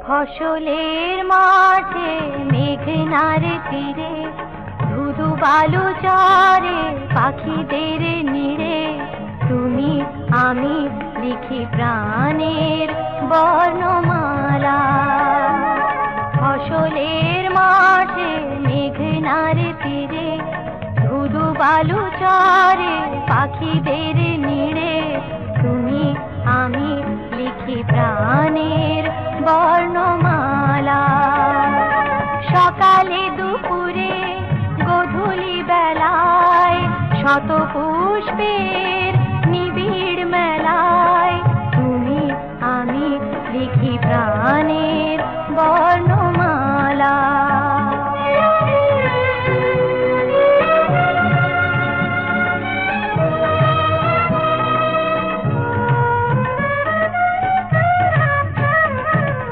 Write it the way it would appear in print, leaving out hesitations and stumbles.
ফসলের মাঠে মেঘনার তীরে ধুধু বালু চরে পাখিদের নিড়ে তুমি আমি লিখি প্রাণের বর্ণমালা। ফসলের মাঠে মেঘনার তীরে ধুধু বালু চরে পাখিদের নিড়ে তুমি আমি লিখি প্রাণের বর্ণমালা। সকালে দুপুরে গধূলি বেলায় শত পুষ্পে